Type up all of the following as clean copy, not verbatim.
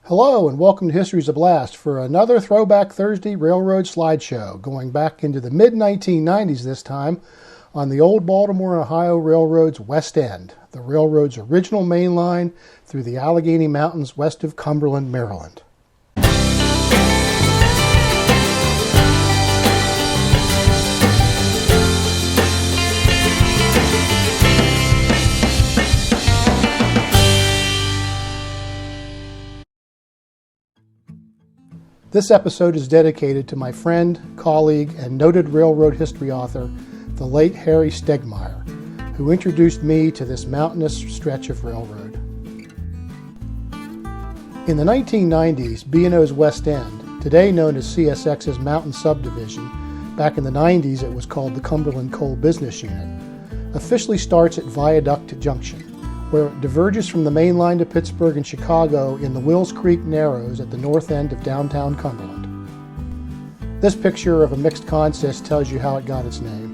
Hello and welcome to History's a Blast for another Throwback Thursday railroad slideshow, going back into the mid-1990s this time on the Old Baltimore and Ohio Railroad's West End, the railroad's original main line through the Allegheny Mountains west of Cumberland, Maryland. This episode is dedicated to my friend, colleague, and noted railroad history author, the late Harry Stegmaier, who introduced me to this mountainous stretch of railroad. In the 1990s, B&O's West End, today known as CSX's Mountain Subdivision, back in the 90s it was called the Cumberland Coal Business Unit, officially starts at Viaduct Junction, where it diverges from the main line to Pittsburgh and Chicago in the Wills Creek Narrows at the north end of downtown Cumberland. This picture of a mixed consist tells you how it got its name.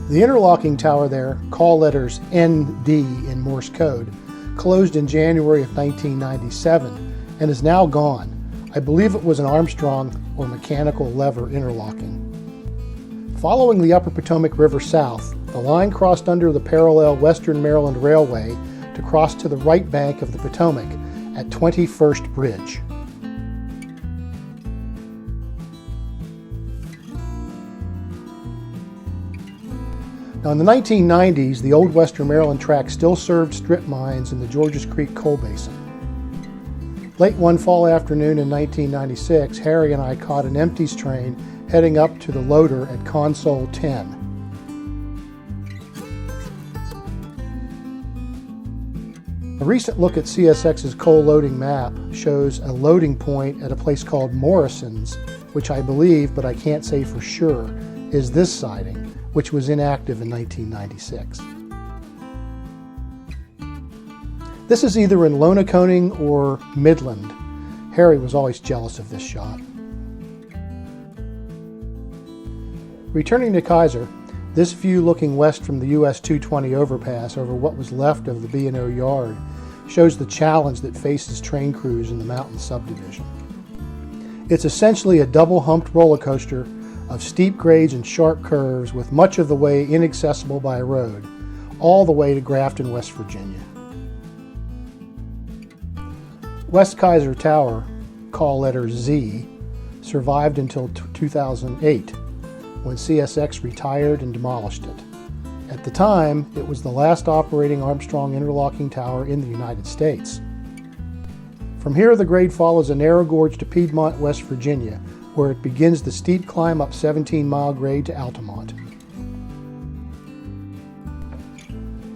The interlocking tower there, call letters ND in Morse code, closed in January of 1997 and is now gone. I believe it was an Armstrong or mechanical lever interlocking. Following the Upper Potomac River south, the line crossed under the parallel Western Maryland Railway to cross to the right bank of the Potomac at 21st Bridge. Now in the 1990s, the old Western Maryland track still served strip mines in the Georges Creek coal basin. Late one fall afternoon in 1996, Harry and I caught an empties train heading up to the loader at Console 10. A recent look at CSX's coal loading map shows a loading point at a place called Morrison's, which I believe, but I can't say for sure, is this siding, which was inactive in 1996. This is either in Lonaconing or Midland. Harry was always jealous of this shot. Returning to Kaiser, this view looking west from the US 220 overpass over what was left of the B&O yard shows the challenge that faces train crews in the mountain subdivision. It's essentially a double-humped roller coaster of steep grades and sharp curves with much of the way inaccessible by road, all the way to Grafton, West Virginia. West Kaiser Tower, call letter Z, survived until 2008, when CSX retired and demolished it. At the time, it was the last operating Armstrong interlocking tower in the United States. From here, the grade follows a narrow gorge to Piedmont, West Virginia, where it begins the steep climb up 17-mile grade to Altamont.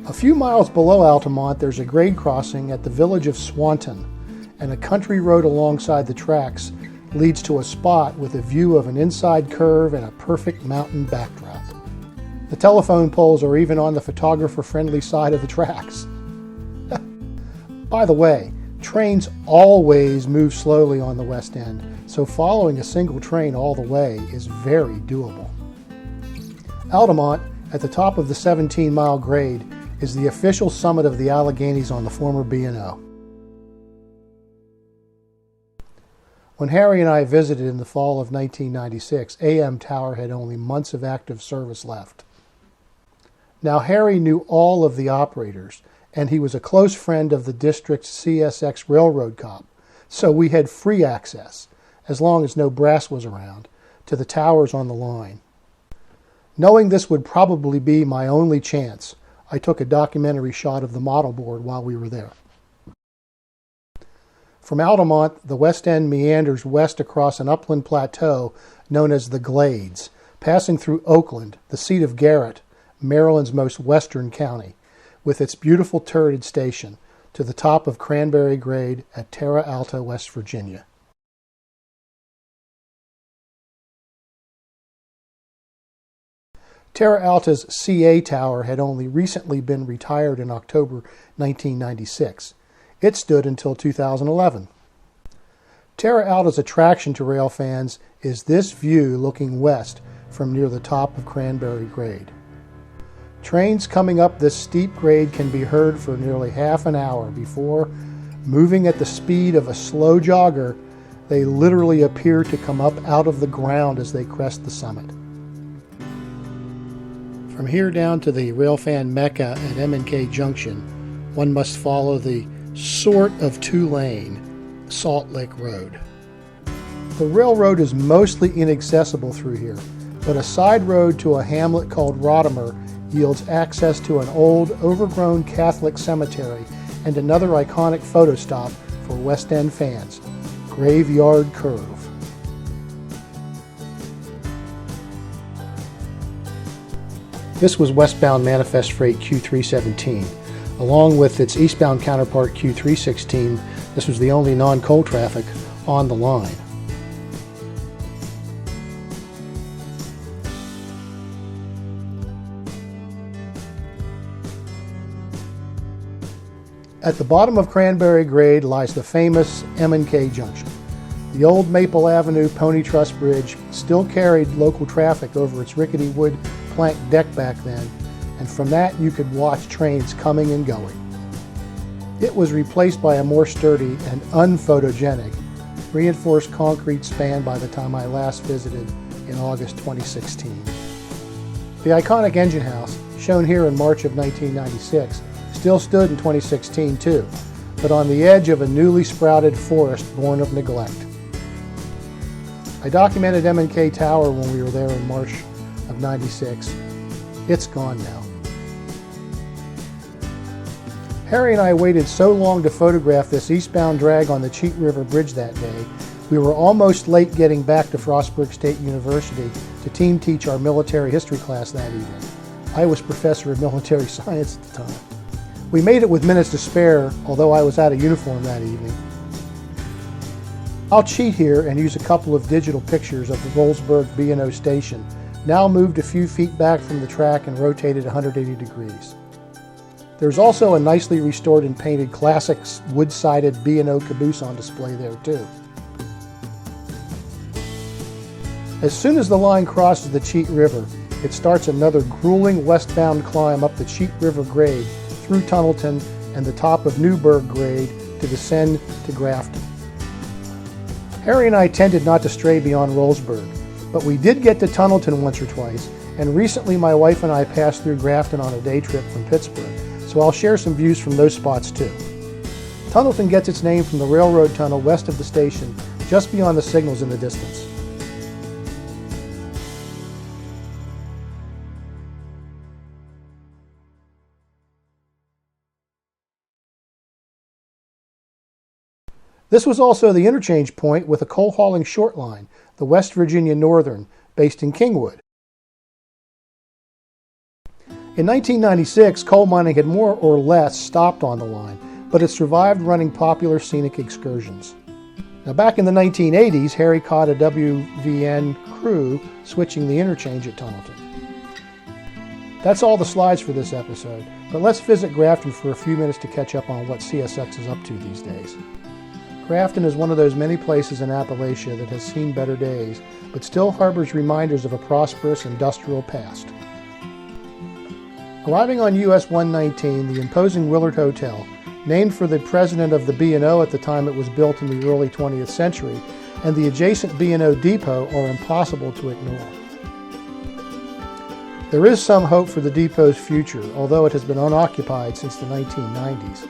A few miles below Altamont, there's a grade crossing at the village of Swanton, and a country road alongside the tracks leads to a spot with a view of an inside curve and a perfect mountain backdrop. The telephone poles are even on the photographer-friendly side of the tracks. By the way, trains always move slowly on the West End, so following a single train all the way is very doable. Altamont, at the top of the 17-mile grade, is the official summit of the Alleghenies on the former B&O. When Harry and I visited in the fall of 1996, AM Tower had only months of active service left. Now Harry knew all of the operators, and he was a close friend of the district's CSX railroad cop, so we had free access, as long as no brass was around, to the towers on the line. Knowing this would probably be my only chance, I took a documentary shot of the model board while we were there. From Altamont, the West End meanders west across an upland plateau known as the Glades, passing through Oakland, the seat of Garrett, Maryland's most western county, with its beautiful turreted station, to the top of Cranberry Grade at Terra Alta, West Virginia. Terra Alta's CA Tower had only recently been retired in October 1996. It stood until 2011. Terra Alta's attraction to rail fans is this view looking west from near the top of Cranberry Grade. Trains coming up this steep grade can be heard for nearly half an hour before Moving at the speed of a slow jogger, they literally appear to come up out of the ground as they crest the summit. From here down to the railfan mecca at M&K Junction, one must follow the sort of two-lane Salt Lake Road. The railroad is mostly inaccessible through here, but a side road to a hamlet called Rodimer yields access to an old, overgrown Catholic cemetery and another iconic photo stop for West End fans, Graveyard Curve. This was westbound Manifest Freight Q317. Along with its eastbound counterpart Q316, this was the only non-coal traffic on the line. At the bottom of Cranberry Grade lies the famous M&K Junction. The old Maple Avenue Pony Truss Bridge still carried local traffic over its rickety wood plank deck back then, and from that you could watch trains coming and going. It was replaced by a more sturdy and unphotogenic reinforced concrete span by the time I last visited in August 2016. The iconic engine house, shown here in March of 1996, still stood in 2016 too, but on the edge of a newly sprouted forest born of neglect. I documented M&K Tower when we were there in March of 96. It's gone now. Harry and I waited so long to photograph this eastbound drag on the Cheat River Bridge that day, we were almost late getting back to Frostburg State University to team teach our military history class that evening. I was professor of military science at the time. We made it with minutes to spare, although I was out of uniform that evening. I'll cheat here and use a couple of digital pictures of the Frostburg B&O station, now moved a few feet back from the track and rotated 180 degrees. There's also a nicely restored and painted classic wood-sided B&O caboose on display there too. As soon as the line crosses the Cheat River, it starts another grueling westbound climb up the Cheat River grade through Tunnelton and the top of Newburgh grade to descend to Grafton. Harry and I tended not to stray beyond Rollsburg, but we did get to Tunnelton once or twice, and recently my wife and I passed through Grafton on a day trip from Pittsburgh, so I'll share some views from those spots too. Tunnelton gets its name from the railroad tunnel west of the station, just beyond the signals in the distance. This was also the interchange point with a coal hauling short line, the West Virginia Northern, based in Kingwood. In 1996, coal mining had more or less stopped on the line, but it survived running popular scenic excursions. Now back in the 1980s, Harry caught a WVN crew switching the interchange at Tunnelton. That's all the slides for this episode, but let's visit Grafton for a few minutes to catch up on what CSX is up to these days. Grafton is one of those many places in Appalachia that has seen better days, but still harbors reminders of a prosperous industrial past. Arriving on US 119, the imposing Willard Hotel, named for the president of the B&O at the time it was built in the early 20th century, and the adjacent B&O depot are impossible to ignore. There is some hope for the depot's future, although it has been unoccupied since the 1990s.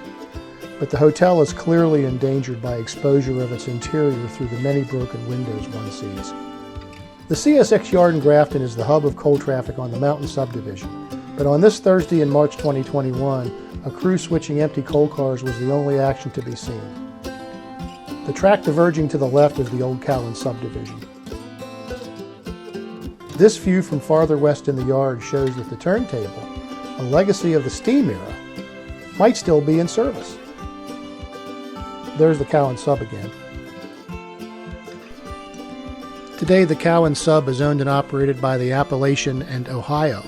But the hotel is clearly endangered by exposure of its interior through the many broken windows one sees. The CSX yard in Grafton is the hub of coal traffic on the Mountain Subdivision, but on this Thursday in March 2021, a crew switching empty coal cars was the only action to be seen. The track diverging to the left is the Old Cowan Subdivision. This view from farther west in the yard shows that the turntable, a legacy of the steam era, might still be in service. There's the Cowan Sub again. Today the Cowan Sub is owned and operated by the Appalachian and Ohio,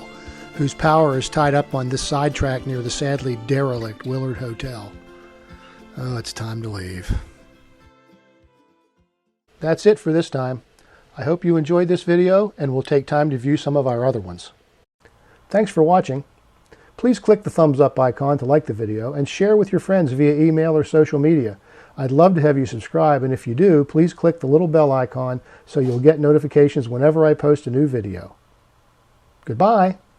whose power is tied up on this sidetrack near the sadly derelict Willard Hotel. Oh, it's time to leave. That's it for this time. I hope you enjoyed this video and will take time to view some of our other ones. Thanks for watching. Please click the thumbs up icon to like the video and share with your friends via email or social media. I'd love to have you subscribe, and if you do, please click the little bell icon so you'll get notifications whenever I post a new video. Goodbye.